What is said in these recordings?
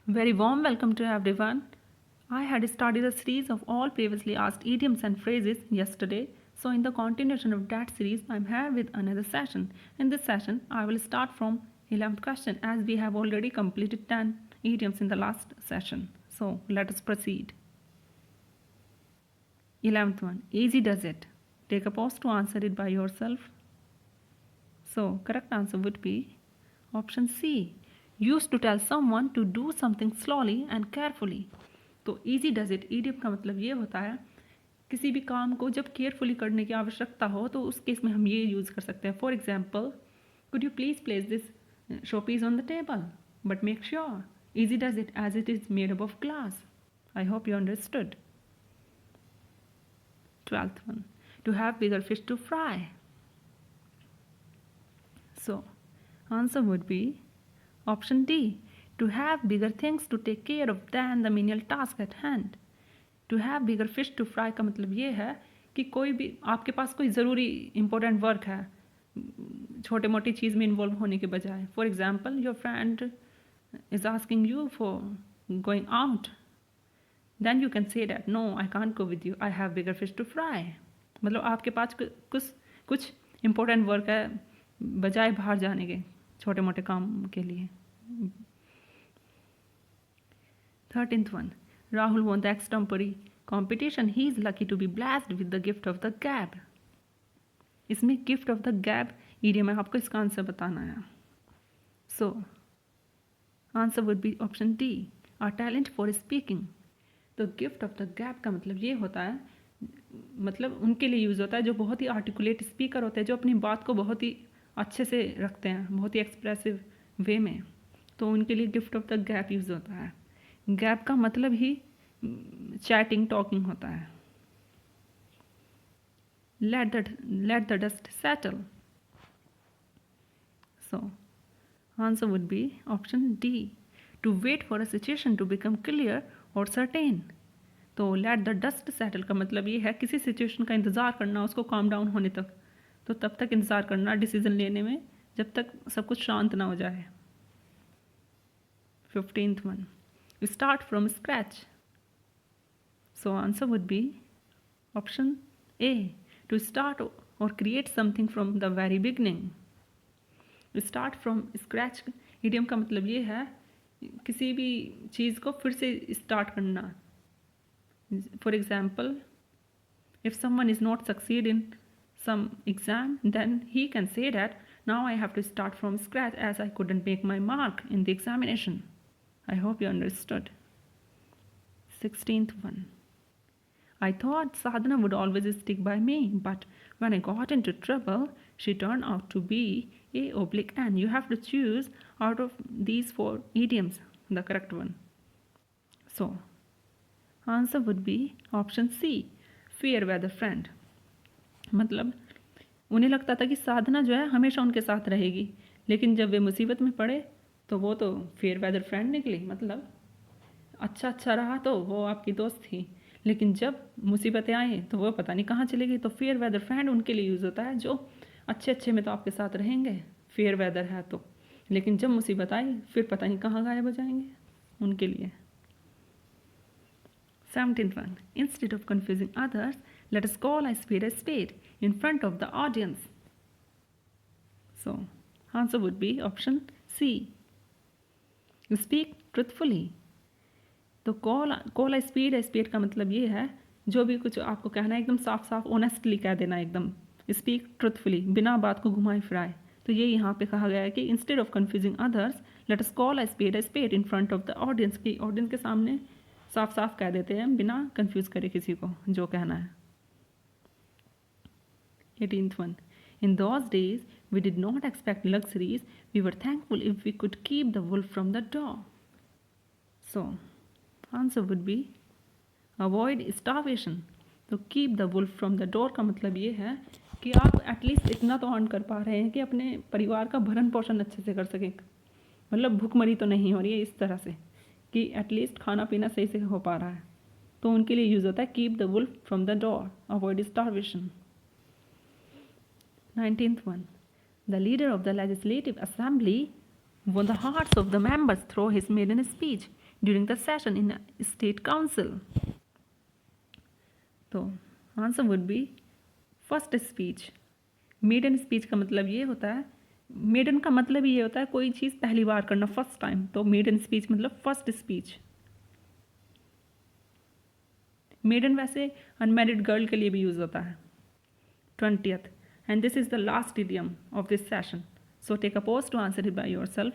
Very warm welcome to everyone. I had started a series of all previously asked idioms and phrases yesterday, so in the continuation of that series, I'm here with another session. In this session, I will start from 11th question as we have already completed 10 idioms in the last session. So let us proceed. 11th one, easy does it. Take a pause to answer it by yourself. So correct answer would be option C. Used to tell someone to do something slowly and carefully. तो easy does it idiom का मतलब ये होता है किसी भी काम को जब केयरफुली करने की आवश्यकता हो तो उस केस में हम ये यूज़ कर सकते हैं. For example, could you please place this showpiece on the table but make sure easy does it as it is made up of glass. I hope you understood. 12th one, to have bigger fish to fry. So answer would be option D. To have bigger things to take care of than the menial task at hand. To have bigger fish to fry का मतलब ये है कि कोई भी आपके पास कोई ज़रूरी इम्पोर्टेंट वर्क है छोटे मोटी चीज़ में इन्वॉल्व होने के बजाय. For example, your friend is asking you for going out, then you can say that no I can't go with you, I have bigger fish to fry. मतलब आपके पास कुछ इम्पोर्टेंट वर्क है बजाय बाहर जाने के छोटे मोटे काम के लिए. 13th one, Rahul won the extempore competition. He is lucky to be blessed with the gift of the gab. इसमें gift of the gab idiom है, आपको इसका आंसर बताना है. So answer would be option D, or talent for speaking. तो gift of the gab का मतलब ये होता है, मतलब उनके लिए यूज़ होता है जो बहुत ही आर्टिकुलेट स्पीकर होते हैं, जो अपनी बात को बहुत ही अच्छे से रखते हैं, बहुत ही एक्सप्रेसिव वे में. तो उनके लिए gift of the gap use होता है. गैप का मतलब ही चैटिंग टॉकिंग होता है. let the dust settle. So answer would be option D, to wait for a situation to become clear or certain. तो let the dust settle का मतलब ये है किसी सिचुएशन का इंतज़ार करना, उसको काम डाउन होने तक. तो तब तक इंतज़ार करना डिसीजन लेने में जब तक सब कुछ शांत ना हो जाए. 15th one, start from scratch. So answer would be option A, to start or create something from the very beginning. Start from scratch idiom का मतलब ये है किसी भी चीज़ को फिर से स्टार्ट करना. For example, if someone is not succeed in some exam, then he can say that now I have to start from scratch as I couldn't make my mark in the examination. I hope you understood. 16th one, I thought Sadhana would always stick by me, but when I got into trouble, she turned out to be A/N. You have to choose out of these 4 idioms the correct one. So, answer would be option C, fair weather friend. मतलब उन्हें लगता था कि साधना जो है हमेशा उनके साथ रहेगी, लेकिन जब वे मुसीबत में पड़े तो वो तो फेयर वेदर फ्रेंड निकली. मतलब अच्छा रहा तो वो आपकी दोस्त थी, लेकिन जब मुसीबतें आए तो वो पता नहीं कहाँ चली गई. तो फेयर वेदर फ्रेंड उनके लिए यूज़ होता है जो अच्छे में तो आपके साथ रहेंगे, फेयर वेदर है तो, लेकिन जब मुसीबत आई फिर पता नहीं कहाँ गायब हो जाएंगे, उनके लिए. 17th one, instead of confusing others, let us call a spade in front of the audience. So answer would be option C, speak truthfully. तो कॉल स्पीड का मतलब ये है जो भी कुछ आपको कहना है एकदम साफ ऑनेस्टली कह देना, एकदम स्पीक ट्रुथफुली, बिना बात को घुमाए फिराए. तो ये यहाँ पे कहा गया है कि instead of confusing others let us call a spade in front of the audience. की ऑडियंस के सामने साफ कह देते हैं बिना कन्फ्यूज़ करे किसी को जो कहना है. 18th one, in those days we did not expect luxuries, we were thankful if we could keep the wolf from the door. So answer would be avoid starvation. तो keep the wolf from the door का मतलब ये है कि आप at least इतना तो earn कर पा रहे हैं कि अपने परिवार का भरण पोषण अच्छे से कर सकें. मतलब भूखमरी तो नहीं हो रही है इस तरह से कि एटलीस्ट खाना पीना सही से हो पा रहा है. तो उनके लिए यूज़ होता है keep the wolf from the door, avoid starvation. 19th one, the leader of the legislative assembly won the hearts of the members through his maiden speech. during the session in a state council. तो answer would be first speech. Maiden speech का मतलब ये होता है, maiden का मतलब ये होता है कोई चीज़ पहली बार करना, फर्स्ट टाइम. तो मेडन स्पीच मतलब फर्स्ट स्पीच. मेडन वैसे अनमैरिड गर्ल के लिए भी यूज़ होता है. 20th, and this is the last idiom of this session. So take a pause to answer it by yourself.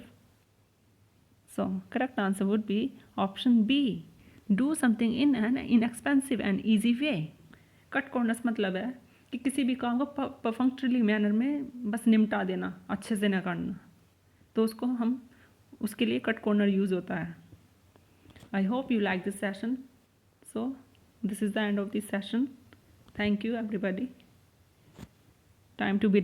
So correct answer would be option B. Do something in an inexpensive and easy way. Cut corners मतलब है कि किसी भी काम को perfectly manner में बस निपटा देना, अच्छे से ना करना. तो उसको हम उसके लिए कट कॉर्नर यूज़ होता है. आई hope you like this session. So this is the end of this session. Thank you everybody. Time to be